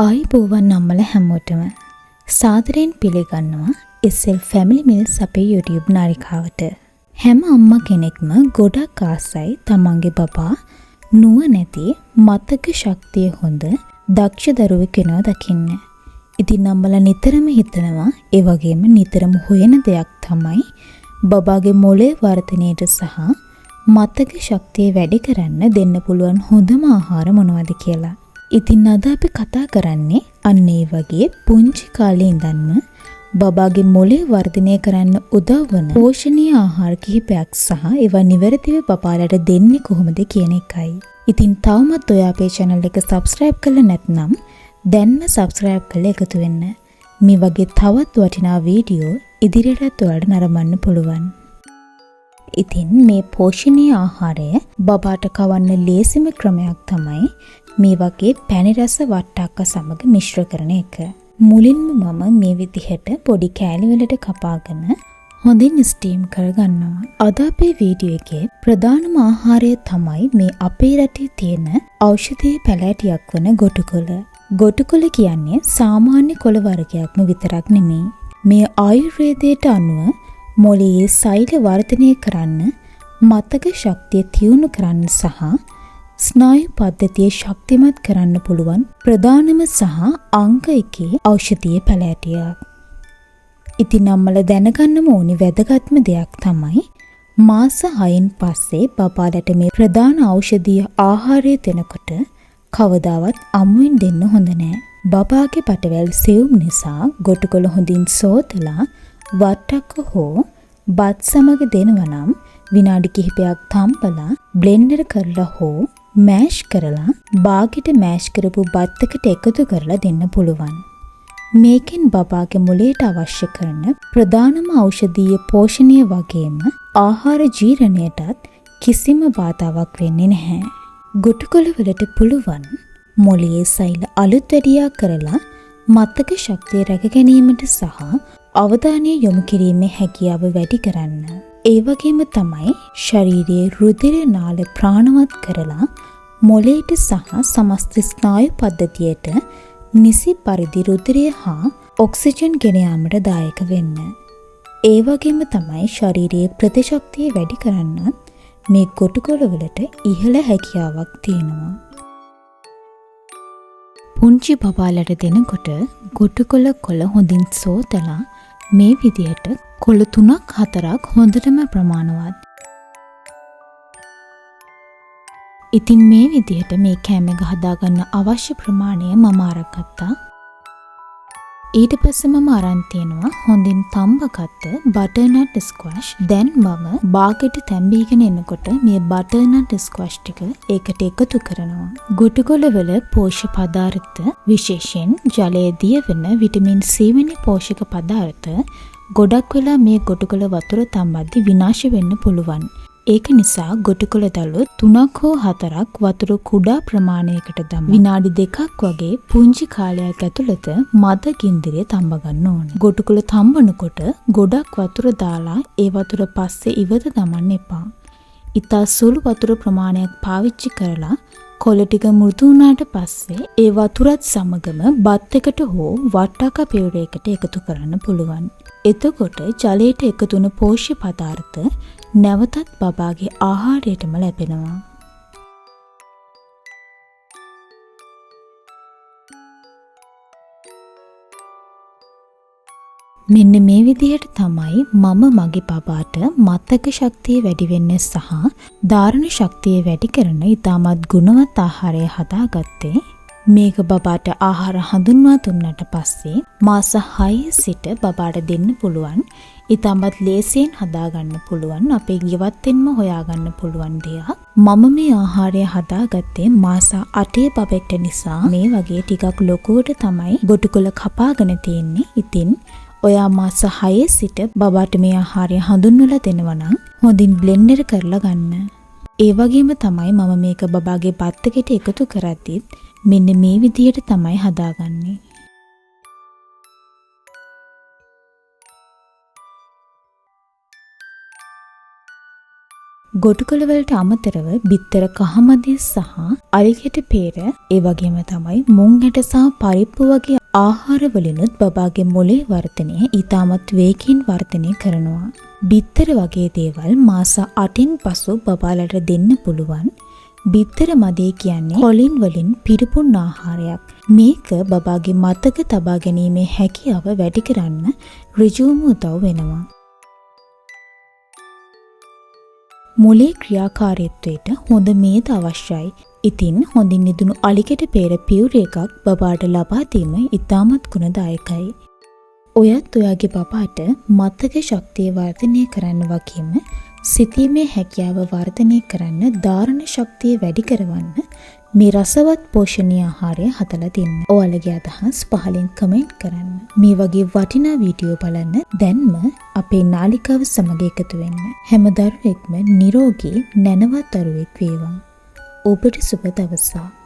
ආයිබෝවන් අම්මල හැමෝටම සාදරයෙන් පිළිගන්නවා SL Family Meals අපේ YouTube නාලිකාවට. හැම අම්මා කෙනෙක්ම ගොඩක් ආසයි තමන්ගේ බබා නුවණැති මතක ශක්තිය හොඳ දක්ෂ දරුවෙක් වෙනවා දකින්න. ඉතින් අම්මලා නිතරම හිතනවා ඒ වගේම නිතරම හොයන දෙයක් තමයි බබාගේ මොළේ වර්ධනයට සහ මතක ශක්තිය වැඩි කරන්න දෙන්න පුළුවන් හොඳම ආහාර මොනවද කියලා. ඉතින් අද අපි කතා කරන්නේ අන්න ඒ වගේ පුංචි කාලේ ඉඳන්ම බබාගේ මොළේ වර්ධනය කරන්න උදව් වන පෝෂණීය ආහාර කිහිපයක් සහ ඒවා නිවැරදිව බබාලට දෙන්නේ කොහොමද කියන එකයි. ඉතින් තවමත් ඔයා අපේ channel එක subscribe කරලා නැත්නම් දැන්ම subscribe කරලා එකතු වෙන්න. මේ වගේ තවත් වටිනා වීඩියෝ ඉදිරියටත් ඔයාලට නරඹන්න පුළුවන්. ඉතින් මේ පෝෂණීය ආහාරය බබාට කවන්න ලේසිම ක්‍රමයක් තමයි මේ වගේ පැණි රස වට්ටක්ක සමග මිශ්‍ර කරන එක. මුලින්ම මම මේ විදිහට පොඩි කෑලි වලට කපාගෙන හොඳින් ස්ටීම් කරගන්නවා. අද අපේ වීඩියෝ එකේ ප්‍රධානම ආහාරය තමයි මේ අපේ රටේ තියෙන ඖෂධීය පැලෑටියක් වන ගොටුකොළ. ගොටුකොළ කියන්නේ සාමාන්‍ය කොළ වර්ගයක්ම විතරක් නෙමෙයි. මේ ආයුර්වේදයට අනුව මොළයේ සෛල වර්ධනය කරන්න, මතක ශක්තිය තියුණු කරන්න සහ ස්නායු පද්ධතිය ශක්තිමත් කරන්න පුළුවන් ප්‍රධානම සහ අංග එකේ ඖෂධීය පැලෑටියක්. ඉතින් අම්මලා දැනගන්නම ඕනි වැදගත්ම දෙයක් තමයි මාස 6න් පස්සේ බබාලට මේ ප්‍රධාන ඖෂධීය ආහාරය දෙනකොට කවදාවත් අමුවෙන් දෙන්න හොඳ නෑ. බබාගේ පටවැල් සෙවුම් නිසා ගොටුකොළ හොඳින් සෝතලා වට්ටක්ක හෝ බත් සමග දෙනවා නම් විනාඩි කිහිපයක් තම්පලා බ්ලෙන්ඩර් කරලා හෝ මෑෂ් කරලා බාගෙට මෑෂ් කරපු බත් එකට එකතු කරලා දෙන්න පුළුවන්. මේකෙන් බබාගේ මොළයට අවශ්‍ය කරන ප්‍රධානම ඖෂධීය පෝෂණය වගේම ආහාර ජීර්ණයටත් කිසිම බාධාවක් වෙන්නේ නැහැ. ගොටුකොළ වලට පුළුවන් මොළයේ සෛල අලුත් වැඩියා කරලා මතක ශක්තිය රැක ගැනීමට සහ අවධානය යොමු කිරීමේ හැකියාව වැඩි කරන්න. ඒ වගේම තමයි ශරීරයේ රුධිර නාල ප්‍රාණවත් කරලා මොළයට සහ සමස්ත ස්නායු පද්ධතියට නිසි පරිදි රුධිරය හා ඔක්සිජන් ගෙන යාමට දායක වෙන්න. ඒ වගේම තමයි ශරීරයේ ප්‍රතිශක්තිය වැඩි කරන්නත් මේ ගොටුකොළ වලට ඉහළ හැකියාවක් තියෙනවා. පුංචි බබාලට දෙනකොට ගොටුකොළ කොළ හොඳින් සෝතලා මේ විදිහට කොළ 3-4ක් හොඳටම ප්‍රමාණවත්. ඉතින් මේ විදිහට මේ කෑම එක හදාගන්න අවශ්‍ය ප්‍රමාණය මම අරගත්තා. ඊට පස්සේ මම අරන් තියනවා හොඳින් තම්බගත්ත බටර්නට් ස්ක්වෑෂ්. දැන් මම බාගෙට තැම්බීගෙන එනකොට මේ බටර්නට් ස්ක්වෑෂ් ටික ඒකට එකතු කරනවා. ගොටුකොළ වල පෝෂක පදාර්ථ විශේෂයෙන් ජලයේ දියවෙන විටමින් C වැනි පෝෂක පදාර්ථ ගොඩක් වෙලා මේ ගොටුකොළ වතුර තම්බද්දි විනාශ වෙන්න පුළුවන්. ඒක නිසා ගොටුකොළ දළු 3ක් හෝ 4ක් වතුර කුඩා ප්‍රමාණයකට දමා විනාඩි 2ක් වගේ පුංචි කාලයක් ඇතුළත මද ගින්දරේ තඹ ගන්න ඕන. ගොටුකොළ තඹනකොට ගොඩක් වතුර දාලා ඒ වතුර පස්සේ ඉවත දමන්න එපා. ඉතා සුළු වතුර ප්‍රමාණයක් පාවිච්චි කරලා කොළ ටික මෘදු වුණාට පස්සේ ඒ වතුරත් සමගම බත් එකට හෝ වට්ටක්ක පියවරයකට එකතු කරන්න පුළුවන්. එතකොට ජලයට එකතු වුණු පෝෂ්‍ය පදාර්ථ නැවතත් බබාගේ ආහාරයටම ලැබෙනවා. මෙන්න මේ විදිහට තමයි මම මගේ බබාට මතක ශක්තිය වැඩි වෙන්න සහ ධාරණ ශක්තිය වැඩි කරන ඉතාමත් ගුණවත් ආහාරය හදාගත්තේ. මේක බබාට ආහාර හඳුන්වා දුන්නට පස්සේ මාස 6 සිට බබාට දෙන්න පුළුවන්. ඉතාමත් ලේසියෙන් හදාගන්න පුළුවන් අපේ ගෙවත්තෙන්ම හොයාගන්න පුළුවන් දෙයක්. මම මේ ආහාරය හදාගත්තේ මාස 8 බබෙක්ට නිසා මේ වගේ ටිකක් ලොකුවට තමයි ගොටුකොළ කපාගෙන තියෙන්නේ. ඉතින් ඔයා මාස 6 සිට බබාට මේ ආහාරය හඳුන්වලා දෙනවා නම් හොඳින් බ්ලෙන්ඩර් කරලා ගන්න. ඒ වගේම තමයි මම මේක බබාගේ බත් එකට එකතු කරද්දිත් මෙන්න මේ විදිහට තමයි හදාගන්නේ. ගොටුකොළ වලට අමතරව බිත්තර කහමදිය සහ අලිකැට peer ඒ වගේම තමයි මුං ඇට සහ පරිප්පු වගේ ආහාර වලිනුත් බබාගේ මොළේ වර්ධනය ඊටමත් වේගින් වර්ධනය කරනවා. බිත්තර වගේ දේවල් මාස 8න් පසු බබාලට දෙන්න පුළුවන්. බිත්තර මදේ කියන්නේ කොලින් වලින් පිරිපුන් ආහාරයක්. මේක බබාගේ මතක තබා ගැනීමේ හැකියාව වැඩි කරන්න ඍජුවම උදව් වෙනවා. මොළේ ක්‍රියාකාරීත්වයට හොඳ මේද අවශ්‍යයි. ඉතින් හොඳින් නිදුණු අලිකැට peer පියුර එකක් බබාට ලබා දීම ඉතාමත් ගුණදායකයි. ඔයත් ඔයාගේ බබාට මතක ශක්තිය වර්ධනය කරන්න වගේම සිතීමේ හැකියාව වර්ධනය කරන්න ධාරණ ශක්තිය වැඩි කරවන්න මේ රසවත් පෝෂණීය ආහාරය හදලා දෙන්න. ඔයාලගේ අදහස් පහලින් කමෙන්ට් කරන්න. මේ වගේ වටිනා වීඩියෝ බලන්න දැන්ම අපේ නාලිකාව සමග එකතු වෙන්න. හැම දරුවෙක්ම නිරෝගී නැනවත් දරුවෙක් වේවා. ඔබට සුබ දවසක්.